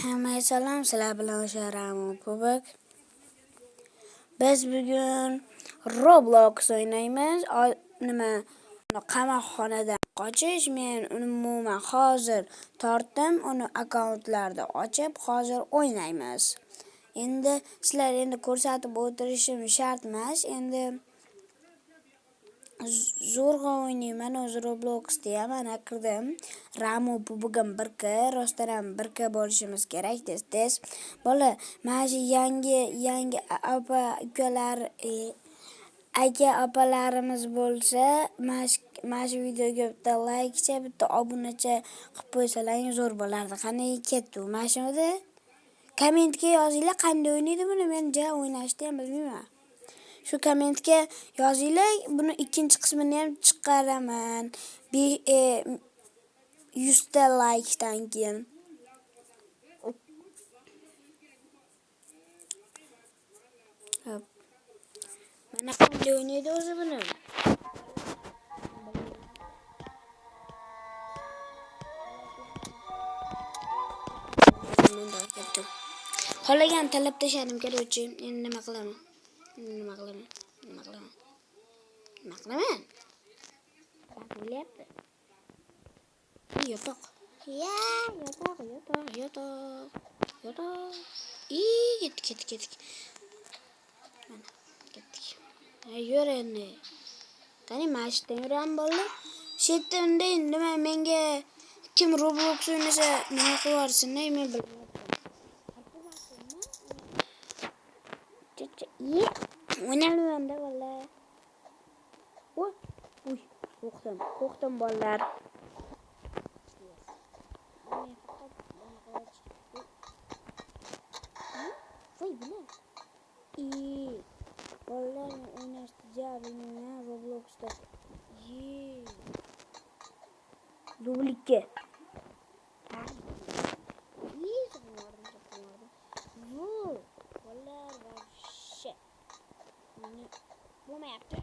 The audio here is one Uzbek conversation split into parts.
Hammaga salom, sizlar bilan o'sha Ramu Kubik. Biz bugun Roblox o'ynaymiz. Nima? Qamoqxonadan qochish. Men umuman hozir tortdim, uni akkauntlarni ochib, hozir o'ynaymiz. Endi sizlar ko'rsatib o'tirishim shart emas. Endi zo'rg'a o'ynayman, o'zi Robloxda ham ana kirdim. Ramu bugun 1K, rostdan ham 1K bo'lishimiz kerak tez. Bola, mana shu yangi opa ukalar, aka opalarimiz bo'lsa, mana shu videoga bitta like, bitta obunacha qilib qo'ysalaring zo'r bo'lardi. Qanday ketdi u mashinada? Kommentga yozinglar qanday o'ynaydi buni, men ja o'ynashni ham bilmayman. Shu kommentga yozinglar, buni ikkinchi qismini ham chiqaraman. 100 ta like dan keyin. Mana qanday o'ynaydi o'zi buni. Xohlagan talab tashladim keluvchi. Endi nima qilaman? Nima qilaman? Bo'lyapti. Yotoq. Yotoq. Ketdik. Mana ketdik. Yur endi. Qani mashqdan yuram bo'ldi. Shetda nima menga kim Roblox o'ynasa nima qilarsin, men bilmayman. O'ynayman-da vallahi. Uy, qo'rqdim bolalar. Bolalar o'ynashni bilmayman Robloxda. Dublikka. Bolalar вообще. Bo'lmayapti.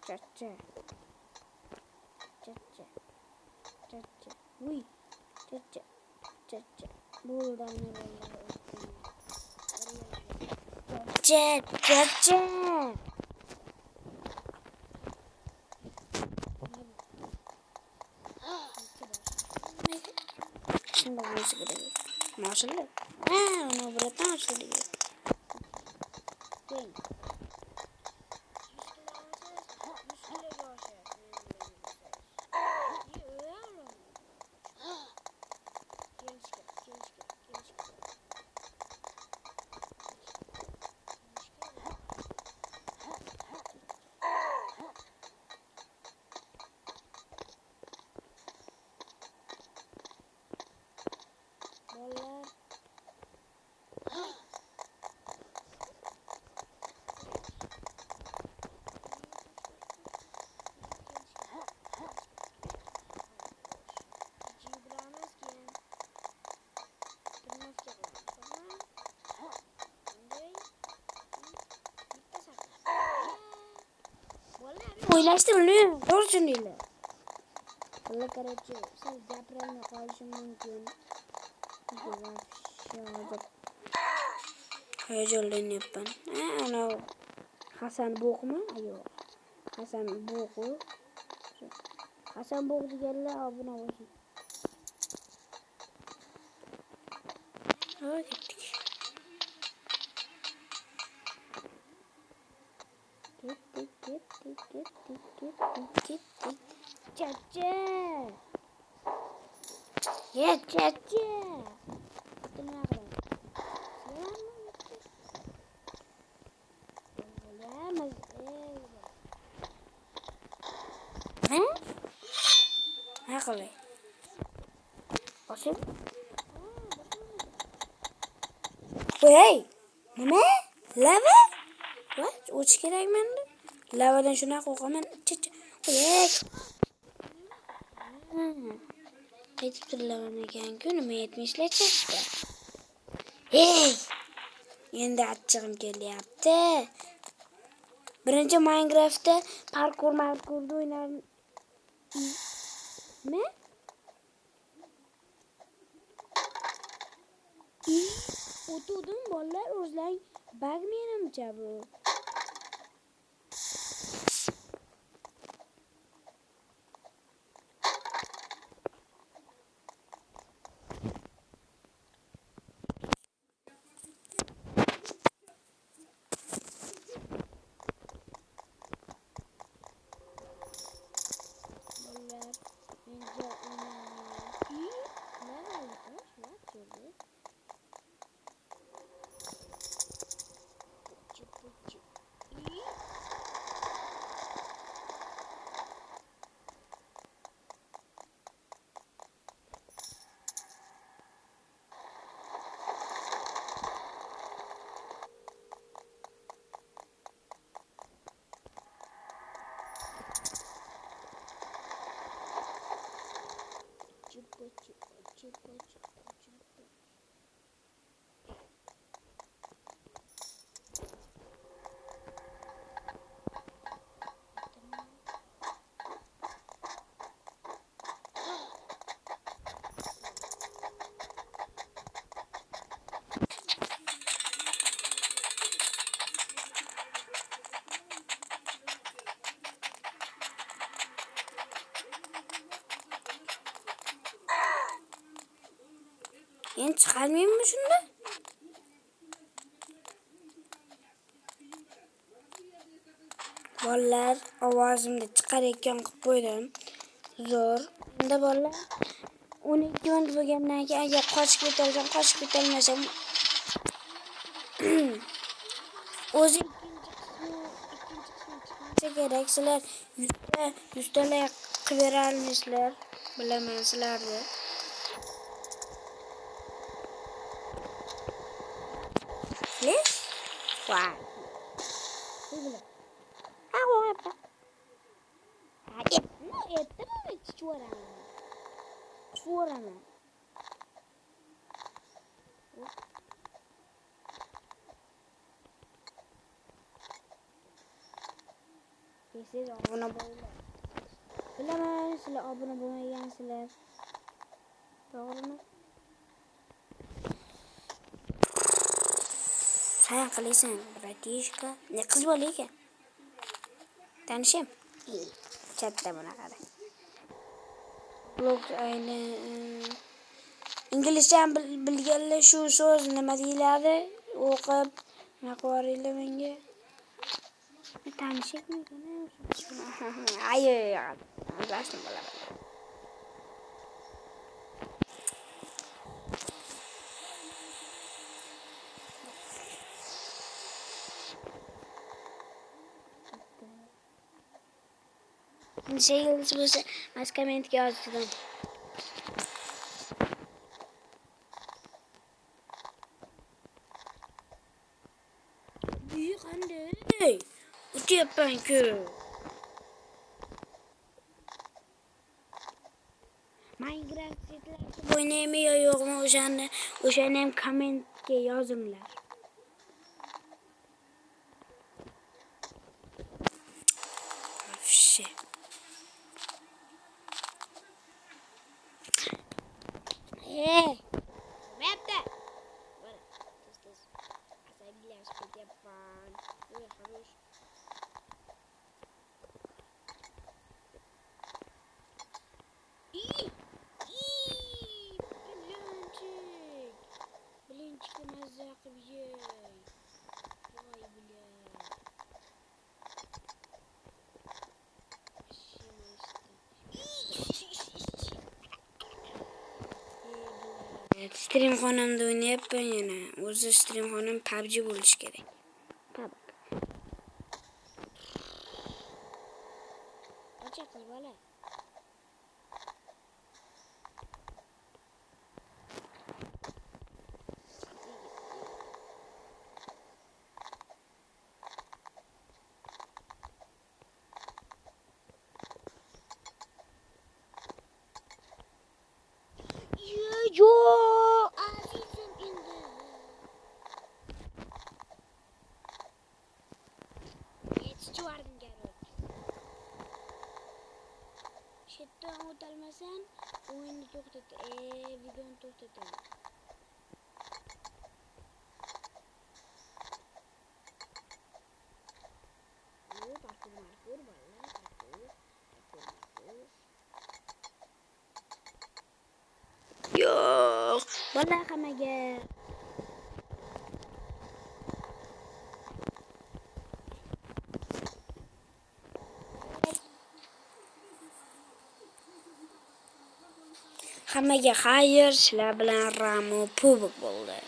Chacha. Uy. Chacha. Buldani Chacha. Şimdi burası gidiyor. Maşallah. Onu bıraktan açılıyor. Gel. O'ylashdim, to'g'ri deylar. Valla qarabchi, siz gapirolmay qolishim mumkin. Hayajonlanyapman. Ana Hasan Bo'qmi? Yo'q. Hasan Bo'q deganlar obuna bo'lsin. Ketdik. Chacha. Chacha. Ne kolay. Basın. Hey. Nima? Lava? What? Uch kerak menda? Lavadan shuna qo'rqaman. Hey. Qaytib turlamagan-ku, nima yetmishlashdi? Hey. Endi achchig'im kelyapti. Birinchi Minecraft'da parkurda o'ynarmi? O'tuvdim bolalar o'zlaring bug menimcha bu. Endi chiqarmaymi shunda? Bolalar, ovozimni chiqarayotgan qilib qo'ydim. Zo'r. Endi bolalar 12 minut bo'lgandan keyin agar qochib ketolmasam o'zi ikkinchi qismi chiqmasa kerak. Sizlar 100 ta like qilib berasizlar. Bilaman sizlarni. Please? Wow. Чёрная. Siz obuna bo'linglar. Bilaman, sizlar obuna bo'lmagansizlar. To'g'rimi? Sen qilaysan, bratishka. Ne qiz bola ekan? Tanishim? Chatta bunaqa. Blog ayni inglizcha bilganlar shu so'z nima deyiladi? O'qib maqoringlar menga. Tanishibmi? Ayo, anglashim bo'ladi. Şeyiniz bo'lsa, mas kommentga yozdim. Büyük anne. O'tyapman-ku. Minecraft setlarni o'ynaymi yo yo'qmi o'shani ham kommentga yozinglar. Mapda. Voilà. Tez. Asabilash ketyapman. Xo'sh. Bilinchli mazza qilib yey. Voy bilan. Stream xonamda o'ynayapman yana. O'zi stream xonam PUBG bo'lish kerak. PUBG. Qancha qiz bola? Yo, azizim endi. Birinchi vardim garov. Shu yerdan o'tolmasam, o'yinni to'xtat. Videoni to'xtataman. Parkur balla, parkur. Yo'q, vallahi hammaga xayr, sizlar bilan Ramo Pubg bo'ldi.